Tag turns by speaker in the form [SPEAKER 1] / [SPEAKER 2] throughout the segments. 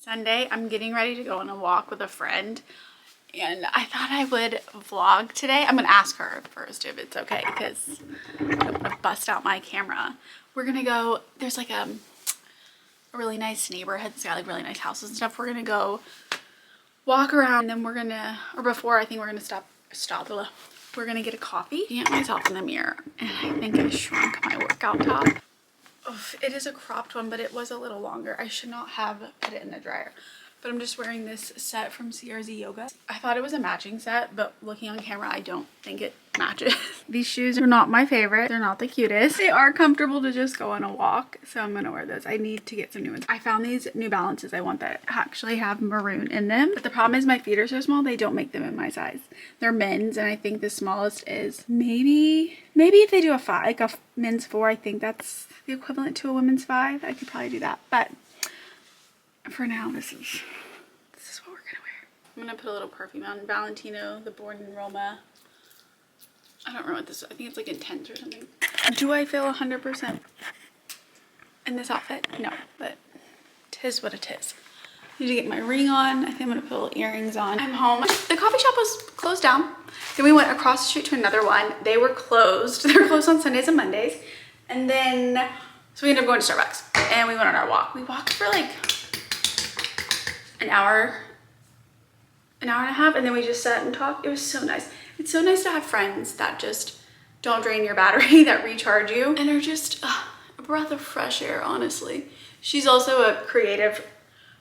[SPEAKER 1] Sunday. I'm getting ready to go on a walk with a friend and I thought I would vlog today. I'm gonna ask her first if it's okay because I don't want to bust out my camera. We're gonna go, there's like a really nice neighborhood. It's got like really nice houses and stuff. We're gonna go walk around and then we're gonna, or before I think we're gonna we're gonna get a coffee. Looking at myself in the mirror and I think I shrunk my workout top. Oof, it is a cropped one, but it was a little longer. I should not have put it in the dryer. But I'm just wearing this set from CRZ Yoga. I thought it was a matching set, but looking on camera, I don't think it matches. These shoes are not my favorite. They're not the cutest. They are comfortable to just go on a walk, so I'm gonna wear those. I need to get some new ones. I found these New Balances I want that actually have maroon in them. But the problem is my feet are so small, they don't make them in my size. They're men's, and I think the smallest is maybe if they do a 5, like a men's 4, I think that's the equivalent to a women's 5. I could probably do that, but for now, this is what we're gonna wear. I'm gonna put a little perfume on. Valentino, the Born in Roma. I don't remember what this is. I think it's like Intense or something. Do I feel 100% in this outfit? No, but tis what it is. I need to get my ring on. I think I'm gonna put little earrings on. I'm home. The coffee shop was closed down. Then we went across the street to another one. They were closed. They were closed on Sundays and Mondays. And then, so we ended up going to Starbucks and we went on our walk. We walked for like an hour and a half, and then we just sat and talked. It was so nice. It's so nice to have friends that just don't drain your battery, that recharge you, and are just a breath of fresh air, honestly. She's also a creative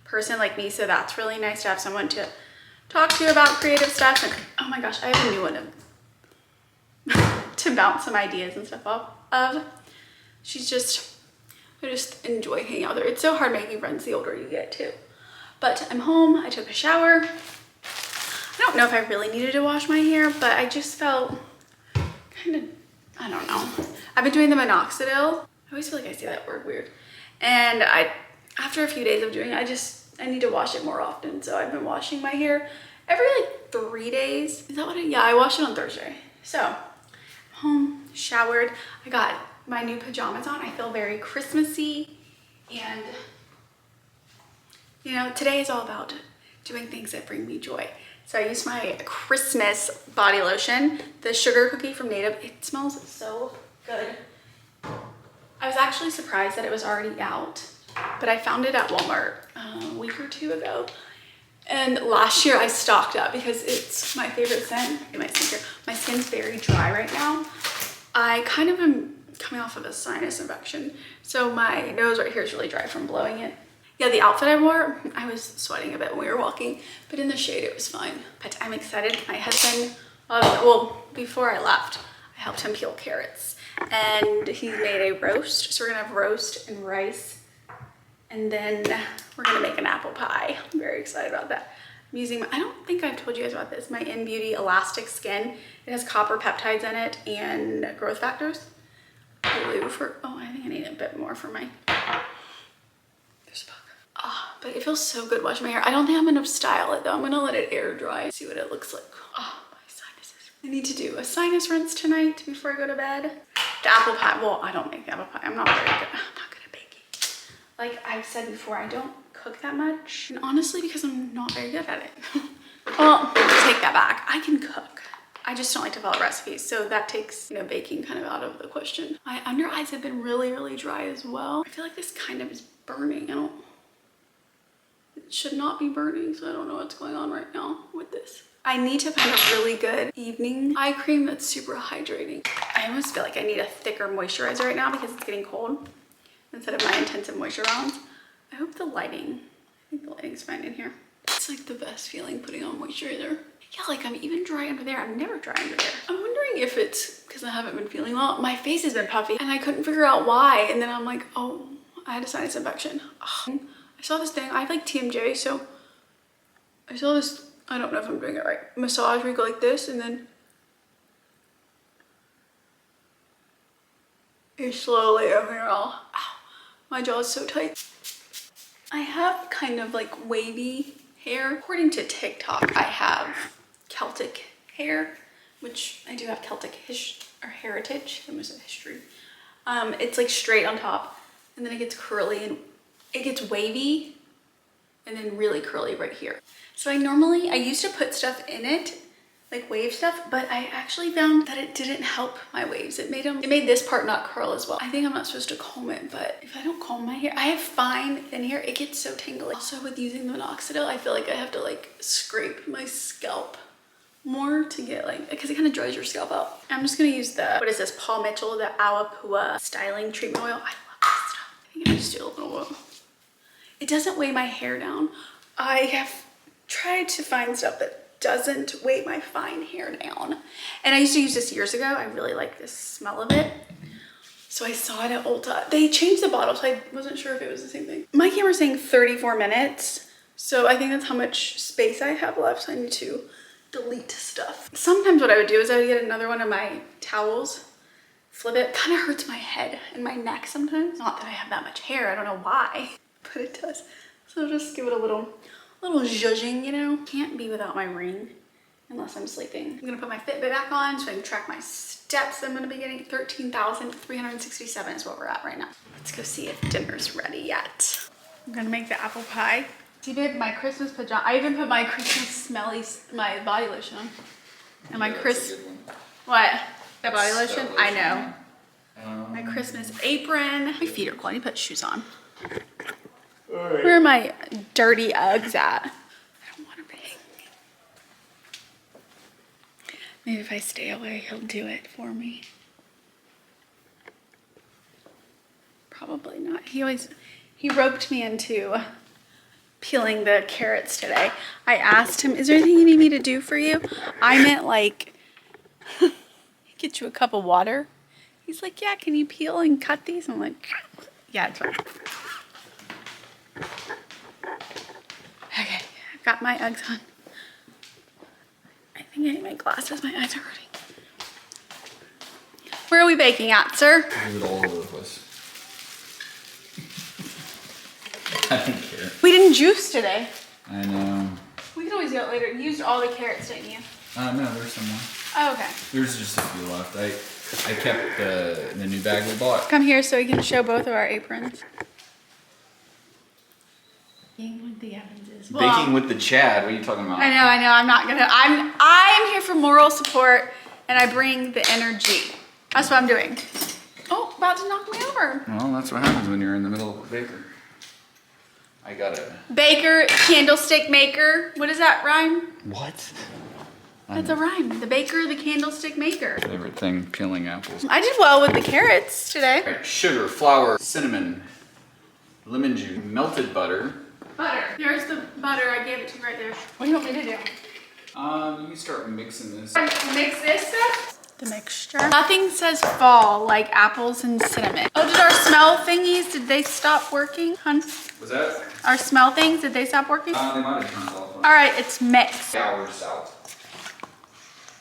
[SPEAKER 1] person like me, so that's really nice to have someone to talk to about creative stuff. And oh my gosh, I have a new one to bounce some ideas and stuff off of. I just enjoy hanging out there. It's so hard making friends the older you get too. But I'm home. I took a shower. I don't know if I really needed to wash my hair, but I just felt kind of, I don't know. I've been doing the minoxidil. I always feel like I say that word weird. And after a few days of doing it, I need to wash it more often. So I've been washing my hair every like 3 days. Is that what yeah, I washed it on Thursday. So I'm home, showered. I got my new pajamas on. I feel very Christmassy, and you know, today is all about doing things that bring me joy. So I used my Christmas body lotion, the sugar cookie from Native. It smells so good. I was actually surprised that it was already out, but I found it at Walmart a week or 2 ago. And last year I stocked up because it's my favorite scent. My skin's very dry right now. I kind of am coming off of a sinus infection, so my nose right here is really dry from blowing it. Yeah, the outfit I wore, I was sweating a bit when we were walking, but in the shade it was fine. But I'm excited. My husband, well, before I left, I helped him peel carrots, and he made a roast. So we're gonna have roast and rice, and then we're gonna make an apple pie. I'm very excited about that. I'm using I don't think I've told you guys about this, my In Beauty Elastic Skin. It has copper peptides in it and growth factors. Blue for, oh, I think I need a bit more for my, there's a bug. But it feels so good washing my hair. I don't think I'm gonna style it though. I'm gonna let it air dry, see what it looks like. Oh, my sinuses. I need to do a sinus rinse tonight before I go to bed. The apple pie, well, I don't make the apple pie. I'm not very good. I'm not good at baking. Like I've said before, I don't cook that much. And honestly, because I'm not very good at it. Well, take that back. I can cook. I just don't like to follow recipes, so that takes, you know, baking kind of out of the question. My under eyes have been really, really dry as well. I feel like this kind of is burning. It should not be burning, so I don't know what's going on right now with this. I need to find a really good evening eye cream that's super hydrating. I almost feel like I need a thicker moisturizer right now because it's getting cold instead of my intensive moisture balance. I hope I think the lighting's fine in here. It's like the best feeling putting on moisturizer. Yeah, like I'm even dry under there. I'm never dry under there. I'm wondering if it's because I haven't been feeling well. My face has been puffy and I couldn't figure out why. And then I'm like, oh, I had a sinus infection. Oh. I saw this thing. I have like TMJ, so I saw this. I don't know if I'm doing it right. Massage where you go like this and then you slowly open your all. Ow, my jaw is so tight. I have kind of like wavy hair. According to TikTok, I have Celtic hair, which I do have Celtic heritage. I almost said history. It's like straight on top and then it gets curly and it gets wavy and then really curly right here. So I used to put stuff in it, like wave stuff, but I actually found that it didn't help my waves. It made this part not curl as well. I think I'm not supposed to comb it, but if I don't comb my hair, I have fine thin hair, it gets so tangly. Also with using the minoxidil, I feel like I have to like scrape my scalp more to get like, because it kind of dries your scalp out. I'm just gonna use the, what is this, Paul Mitchell, the Awapua styling treatment oil. I love this stuff. I think I just do a little oil. It doesn't weigh my hair down. I have tried to find stuff that doesn't weigh my fine hair down. And I used to use this years ago. I really like the smell of it. So I saw it at Ulta. They changed the bottle, so I wasn't sure if it was the same thing. My camera's saying 34 minutes. So I think that's how much space I have left. So I need to delete stuff. Sometimes what I would do is I would get another one of my towels, flip it. Kind of hurts my head and my neck sometimes. Not that I have that much hair. I don't know why, but it does. So just give it a little zhuzhing, you know. Can't be without my ring unless I'm sleeping. I'm gonna put my Fitbit back on so I can track my steps. I'm gonna be getting 13,367 is what we're at right now. Let's go see if dinner's ready yet. I'm gonna make the apple pie. See, babe, my Christmas pajama. I even put my Christmas my body lotion on. And my what? The body lotion? I know. My Christmas apron. My feet are cold. I need to put shoes on. Right. Where are my dirty Uggs at? I don't want to be. Maybe if I stay away, he'll do it for me. Probably not. He roped me into peeling the carrots today. I asked him, is there anything you need me to do for you? I meant like, get you a cup of water. He's like, yeah, can you peel and cut these? I'm like, yeah, it's fine. Okay, I've got my Uggs on. I think I need my glasses. My eyes are hurting. Where are we baking at, sir?
[SPEAKER 2] Move it all over the place. I don't care.
[SPEAKER 1] We didn't juice today.
[SPEAKER 2] I know.
[SPEAKER 1] We can always do it later. You used all the carrots, didn't you?
[SPEAKER 2] No, there's some more.
[SPEAKER 1] Oh, okay.
[SPEAKER 2] There's just a few left. I kept the new bag we bought.
[SPEAKER 1] Come here so we can show both of our aprons. Baking with the Evanses.
[SPEAKER 2] Baking with the Chad. What are you talking about?
[SPEAKER 1] I know. I'm not gonna. I'm here for moral support, and I bring the energy. That's what I'm doing. Oh, about to knock me over.
[SPEAKER 2] Well, that's what happens when you're in the middle of a baker. I got a
[SPEAKER 1] baker, candlestick maker. What does that rhyme?
[SPEAKER 2] What?
[SPEAKER 1] That's a rhyme. The baker, the candlestick maker.
[SPEAKER 2] Favorite thing, peeling apples.
[SPEAKER 1] I did well with the carrots today.
[SPEAKER 2] Right, sugar, flour, cinnamon, lemon juice, melted butter.
[SPEAKER 1] Butter. There's the butter. I gave it to you right there. What do you want me to do?
[SPEAKER 2] You can start mixing this.
[SPEAKER 1] Mix this stuff? The mixture. Nothing says fall like apples and cinnamon. Oh, did our smell thingies, did they stop working, hun?
[SPEAKER 2] Was that?
[SPEAKER 1] Our smell things, did they stop working?
[SPEAKER 2] They might have turned off.
[SPEAKER 1] All right, it's mixed.
[SPEAKER 2] Hours out.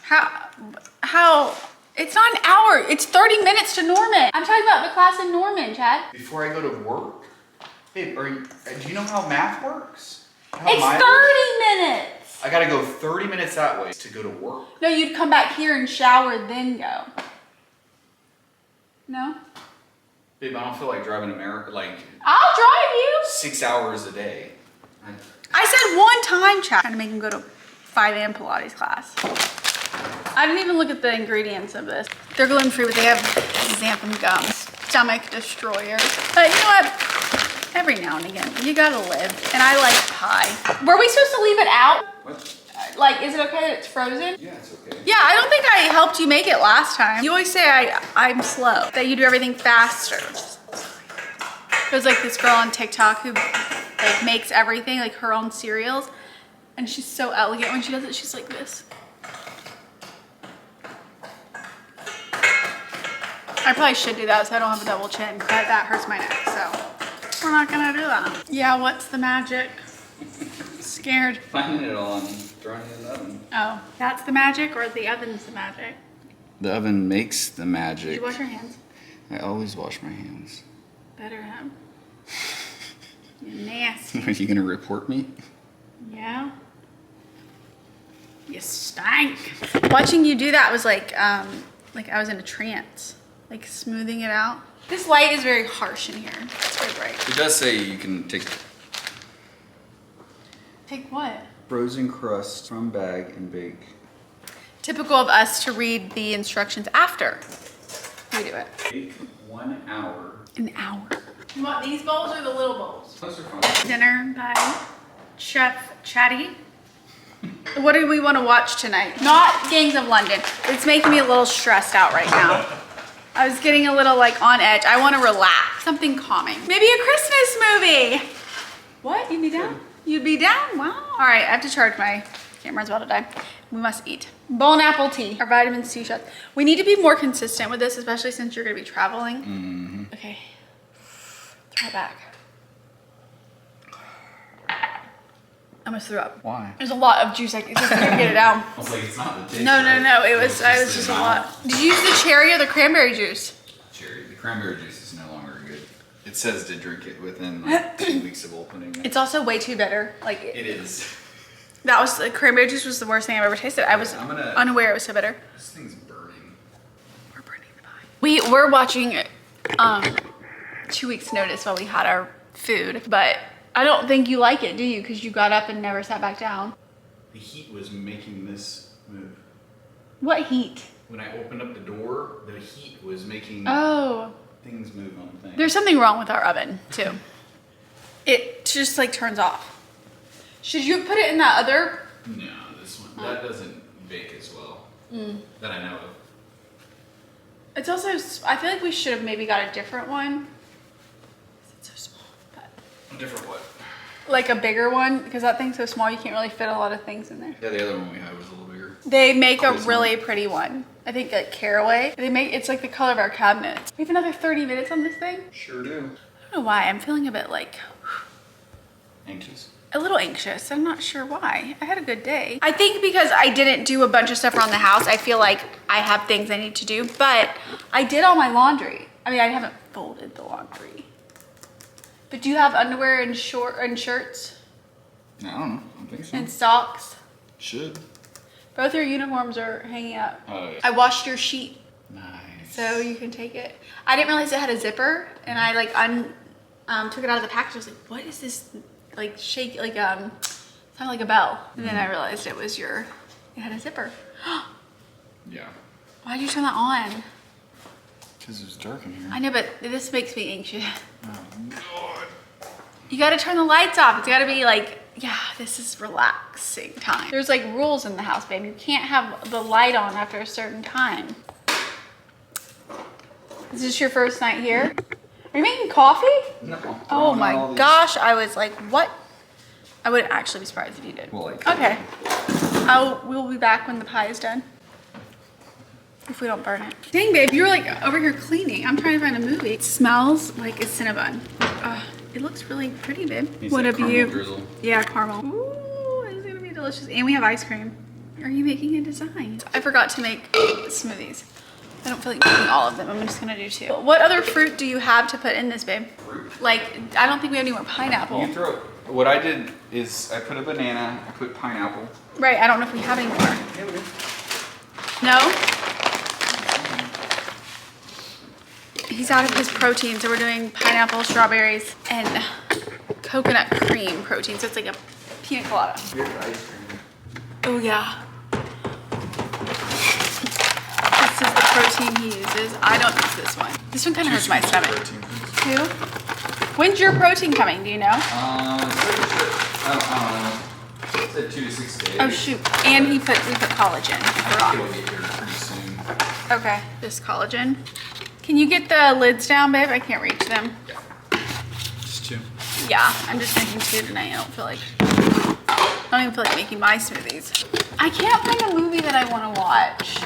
[SPEAKER 1] How? It's not an hour. It's 30 minutes to Norman. I'm talking about the class in Norman, Chad.
[SPEAKER 2] Before I go to work? Babe, do you know how math works?
[SPEAKER 1] It's 30 minutes.
[SPEAKER 2] I gotta go 30 minutes that way to go to work.
[SPEAKER 1] No, you'd come back here and shower, then go. No?
[SPEAKER 2] Babe, I don't feel like driving America, like...
[SPEAKER 1] I'll drive you.
[SPEAKER 2] 6 hours a day.
[SPEAKER 1] I said one time, Chad. Trying to make him go to 5 a.m. Pilates class. I didn't even look at the ingredients of this. They're gluten-free, but they have xanthan gum. Stomach destroyer. But you know what? Every now and again, you gotta live. And I like pie. Were we supposed to leave it out?
[SPEAKER 2] What?
[SPEAKER 1] Like, is it okay that it's frozen?
[SPEAKER 2] Yeah, it's okay.
[SPEAKER 1] Yeah, I don't think I helped you make it last time. You always say I'm slow, that you do everything faster. There's like this girl on TikTok who like makes everything, like her own cereals. And she's so elegant when she does it. She's like this. I probably should do that so I don't have a double chin, but that hurts my neck, so we're not gonna do that. Yeah, what's the magic? Scared.
[SPEAKER 2] Finding it all and throwing it in the oven.
[SPEAKER 1] Oh, that's the magic or the oven's the magic?
[SPEAKER 2] The oven makes the magic.
[SPEAKER 1] Did you wash your hands?
[SPEAKER 2] I always wash my hands.
[SPEAKER 1] Better have. You're nasty.
[SPEAKER 2] Are you gonna report me?
[SPEAKER 1] Yeah. You stank. Watching you do that was like I was in a trance, like smoothing it out. This light is very harsh in here. It's very bright.
[SPEAKER 2] It does say you can take
[SPEAKER 1] Take what?
[SPEAKER 2] Frozen crust from bag and bake.
[SPEAKER 1] Typical of us to read the instructions after we do it.
[SPEAKER 2] Bake 1 hour.
[SPEAKER 1] An hour. You want these bowls or the little bowls?
[SPEAKER 2] Those are fun.
[SPEAKER 1] Dinner by Chef Chatty. What do we want to watch tonight? Not Gangs of London. It's making me a little stressed out right now. I was getting a little like on edge. I want to relax. Something calming. Maybe a Christmas movie. What? You'd be down? You'd be down? Wow. All right, I have to charge my camera's about to die. We must eat. Bowl and apple tea. Our vitamin C shots. We need to be more consistent with this, especially since you're going to be traveling.
[SPEAKER 2] Mm-hmm.
[SPEAKER 1] Okay. Throw it back. I almost threw up.
[SPEAKER 2] Why?
[SPEAKER 1] There's a lot of juice. I just couldn't get it out.
[SPEAKER 2] I was like, it's not the taste.
[SPEAKER 1] No.
[SPEAKER 2] Right?
[SPEAKER 1] It was just a lot. Did you use the cherry or the cranberry juice?
[SPEAKER 2] Cherry. The cranberry juice is no longer good. It says to drink it within like 2 weeks of opening it.
[SPEAKER 1] It's also way too bitter. Like
[SPEAKER 2] It is.
[SPEAKER 1] that was the cranberry juice was the worst thing I've ever tasted. I was unaware it was so bitter.
[SPEAKER 2] This thing's burning.
[SPEAKER 1] We're burning the pie. We're watching 2 weeks notice while we had our food, but I don't think you like it, do you? Because you got up and never sat back down.
[SPEAKER 2] The heat was making this move.
[SPEAKER 1] What heat?
[SPEAKER 2] When I opened up the door, the heat was making things move on the thing.
[SPEAKER 1] There's something wrong with our oven too. It just like turns off. Should you put it in that other?
[SPEAKER 2] No, this one. That doesn't bake as well. That I know of.
[SPEAKER 1] It's also, I feel like we should have maybe got a different one. It's so small. But
[SPEAKER 2] A different what?
[SPEAKER 1] like a bigger one, because that thing's so small you can't really fit a lot of things in there.
[SPEAKER 2] Yeah, the other one we had was a little bigger.
[SPEAKER 1] They make a really pretty one. I think like caraway. It's like the color of our cabinets. We have another 30 minutes on this thing.
[SPEAKER 2] Sure do.
[SPEAKER 1] I don't know why. I'm feeling a bit like
[SPEAKER 2] Anxious.
[SPEAKER 1] a little anxious. I'm not sure why. I had a good day. I think because I didn't do a bunch of stuff around the house, I feel like I have things I need to do, but I did all my laundry. I mean, I haven't folded the laundry. But do you have underwear and shirts
[SPEAKER 2] I don't know. I don't think so.
[SPEAKER 1] and socks?
[SPEAKER 2] Should.
[SPEAKER 1] Both your uniforms are hanging up.
[SPEAKER 2] Oh, yeah.
[SPEAKER 1] I washed your sheet,
[SPEAKER 2] Nice.
[SPEAKER 1] so you can take it. I didn't realize it had a zipper, and I like took it out of the package. I was like, what is this? Like shake, like sounded like a bell. And then I realized it had a zipper.
[SPEAKER 2] Yeah.
[SPEAKER 1] Why'd you turn that on?
[SPEAKER 2] Because it's dark in here.
[SPEAKER 1] I know, but this makes me anxious.
[SPEAKER 2] Oh, God.
[SPEAKER 1] You gotta turn the lights off. It's gotta be like, yeah, this is relaxing time. There's like rules in the house, babe. You can't have the light on after a certain time. Is this your first night here? Are you making coffee?
[SPEAKER 2] No.
[SPEAKER 1] Oh my gosh, I was like, what? I would actually be surprised if you did.
[SPEAKER 2] Well, like,
[SPEAKER 1] okay. We'll be back when the pie is done. If we don't burn it. Dang, babe, you're like over here cleaning. I'm trying to find a movie. It smells like a Cinnabon. It looks really pretty, babe. What have you?
[SPEAKER 2] Drizzle.
[SPEAKER 1] Yeah, caramel. Ooh, it's gonna be delicious. And we have ice cream. Are you making a design? I forgot to make smoothies. I don't feel like making all of them. I'm just gonna do 2. What other fruit do you have to put in this, babe?
[SPEAKER 2] Fruit?
[SPEAKER 1] Like, I don't think we have any more pineapple.
[SPEAKER 2] You can throw. What I did is I put a banana, I put pineapple.
[SPEAKER 1] Right, I don't know if we have any more.
[SPEAKER 2] Yeah, we do.
[SPEAKER 1] No? He's out of his protein, so we're doing pineapple, strawberries, and coconut cream protein. So it's like a pina colada.
[SPEAKER 2] Here's ice cream.
[SPEAKER 1] Oh yeah. This is the protein he uses. I don't use this one. This one kind of hurts my stomach.
[SPEAKER 2] Protein, please.
[SPEAKER 1] 2? When's your protein coming? Do you know?
[SPEAKER 2] I don't know. It said 2 to 6 days.
[SPEAKER 1] Oh shoot! And we put collagen. I
[SPEAKER 2] It'll
[SPEAKER 1] forgot.
[SPEAKER 2] get here pretty soon.
[SPEAKER 1] Okay, this collagen. Can you get the lids down, babe? I can't reach them.
[SPEAKER 2] Yeah. Just 2.
[SPEAKER 1] Yeah, I'm just making 2 tonight. I don't even feel like making my smoothies. I can't find a movie that I want to watch.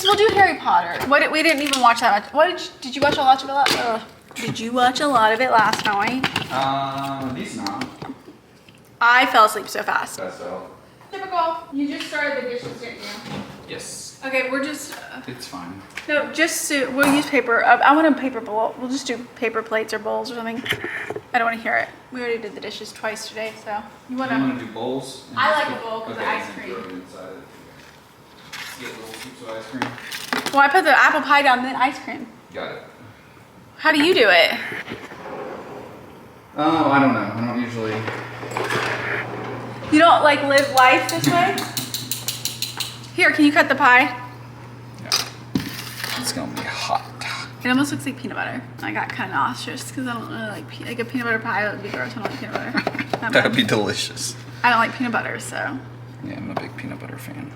[SPEAKER 1] We'll do Harry Potter. We didn't even watch that much. Did you watch a lot of it? Did you watch a lot of it last night?
[SPEAKER 2] These not.
[SPEAKER 1] I fell asleep so fast.
[SPEAKER 2] That's all.
[SPEAKER 1] Typical. You just started the dishes, didn't you?
[SPEAKER 2] Yes.
[SPEAKER 1] Okay, we're just.
[SPEAKER 2] It's fine.
[SPEAKER 1] No, we'll use paper. I want a paper bowl. We'll just do paper plates or bowls or something. I don't want to hear it. We already did the dishes twice today, so you want
[SPEAKER 2] You
[SPEAKER 1] to.
[SPEAKER 2] want to do bowls?
[SPEAKER 1] I like a bowl because of ice
[SPEAKER 2] and then
[SPEAKER 1] cream.
[SPEAKER 2] throw it inside it. Get little scoops of ice cream.
[SPEAKER 1] Well, I put the apple pie down, then ice cream.
[SPEAKER 2] Got it.
[SPEAKER 1] How do you do it?
[SPEAKER 2] Oh, I don't know. I don't usually.
[SPEAKER 1] You don't like live life this way? Here, can you cut the pie?
[SPEAKER 2] Yeah. It's gonna be hot.
[SPEAKER 1] It almost looks like peanut butter. I got kind of nauseous because I don't really like a peanut butter pie would be gross. I don't like peanut butter.
[SPEAKER 2] That'd be delicious.
[SPEAKER 1] I don't like peanut butter, so.
[SPEAKER 2] Yeah, I'm a big peanut butter fan.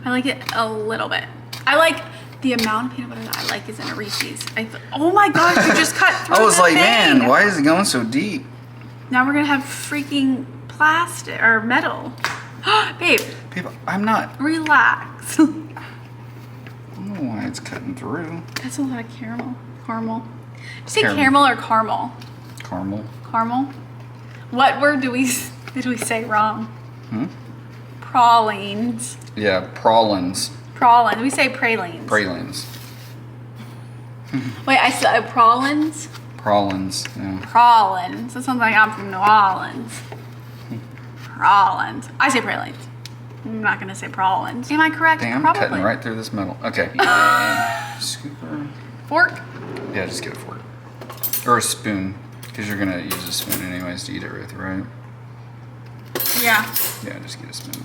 [SPEAKER 1] I like it a little bit. I like the amount of peanut butter that I like is in a Reese's. Oh my gosh, you just cut through
[SPEAKER 2] I was
[SPEAKER 1] the
[SPEAKER 2] like,
[SPEAKER 1] thing.
[SPEAKER 2] man, why is it going so deep?
[SPEAKER 1] Now we're gonna have freaking plastic or metal. Babe,
[SPEAKER 2] People, I'm not.
[SPEAKER 1] relax.
[SPEAKER 2] I don't know why it's cutting through.
[SPEAKER 1] That's a lot of caramel. Caramel. Did you say
[SPEAKER 2] Caramel.
[SPEAKER 1] caramel or caramel?
[SPEAKER 2] Caramel.
[SPEAKER 1] Caramel? What word did we say wrong? Pralines.
[SPEAKER 2] Yeah, pralines.
[SPEAKER 1] Pralines. We say pralines.
[SPEAKER 2] Pralines.
[SPEAKER 1] Wait, I said pralines?
[SPEAKER 2] Pralines, yeah.
[SPEAKER 1] Pralines. That sounds like I'm from New Orleans. Pralines. I say pralines. I'm not gonna say pralines. Am I correct?
[SPEAKER 2] Dang, I'm
[SPEAKER 1] Probably.
[SPEAKER 2] cutting right through this metal. Okay. Scooper.
[SPEAKER 1] Fork?
[SPEAKER 2] Yeah, just get a fork. Or a spoon. Because you're gonna use a spoon anyways to eat it with, right?
[SPEAKER 1] Yeah.
[SPEAKER 2] Yeah, just get a spoon.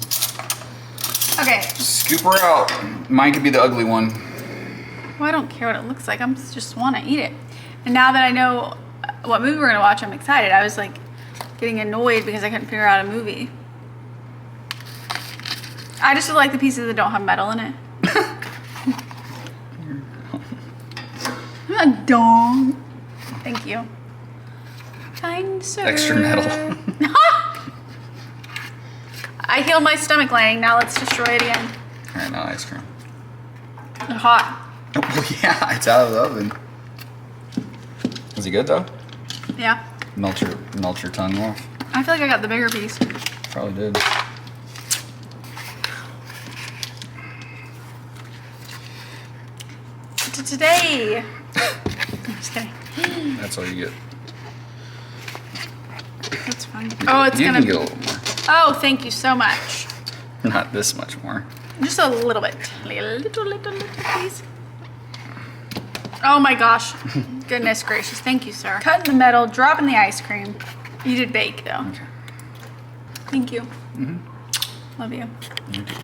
[SPEAKER 1] Okay.
[SPEAKER 2] Scoop her out. Mine could be the ugly one.
[SPEAKER 1] Well, I don't care what it looks like. I'm just want to eat it. And now that I know what movie we're gonna watch, I'm excited. I was like getting annoyed because I couldn't figure out a movie. I just like the pieces that don't have metal in it. I'm a dong. Thank you. Kind sir.
[SPEAKER 2] Extra metal.
[SPEAKER 1] I healed my stomach lining. Now let's destroy it again.
[SPEAKER 2] Alright, now ice cream.
[SPEAKER 1] They're hot.
[SPEAKER 2] Oh, yeah, it's out of the oven. Is it good though?
[SPEAKER 1] Yeah.
[SPEAKER 2] Melt your tongue off.
[SPEAKER 1] I feel like I got the bigger piece.
[SPEAKER 2] Probably did.
[SPEAKER 1] Today. I'm just kidding.
[SPEAKER 2] That's all you get.
[SPEAKER 1] That's fine. Oh, it's
[SPEAKER 2] You
[SPEAKER 1] gonna
[SPEAKER 2] can get a little more.
[SPEAKER 1] Oh, thank you so much.
[SPEAKER 2] Not this much more.
[SPEAKER 1] Just a little bit. Little, please. Oh my gosh. Goodness gracious. Thank you, sir. Cutting the metal, dropping the ice cream. You did bake, though.
[SPEAKER 2] Okay.
[SPEAKER 1] Thank you. Love you.